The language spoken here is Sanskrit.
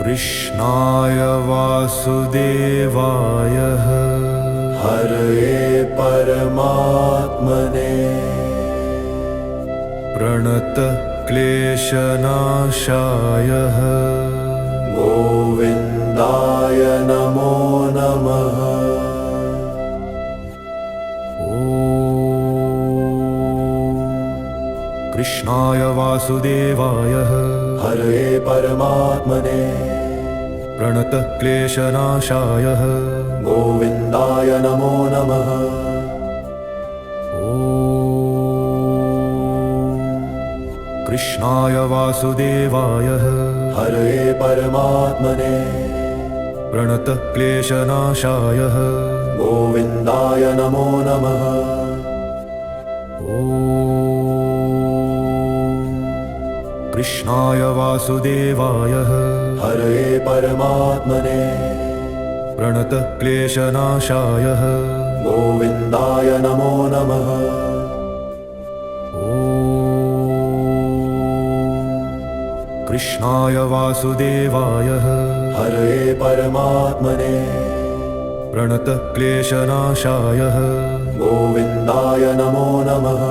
कृष्णाय वासुदेवाय हरये परमात्मने प्रणतक्लेशनाशाय गोविन्दाय नमो नमः। कृष्णाय वासुदेवाय हरये परमात्मने प्रणतक्लेशनाशाय गोविन्दाय नमो नमः। कृष्णाय वासुदेवाय हरये परमात्मने प्रणतक्लेशनाशाय गोविन्दाय नमो नमः। कृष्णाय वासुदेवाय हरये परमात्मने प्रणतक्लेशनाशाय गोविन्दाय नमो नमः। कृष्णाय वासुदेवाय हरये परमात्मने प्रणतक्लेशनाशाय गोविन्दाय नमो नमः।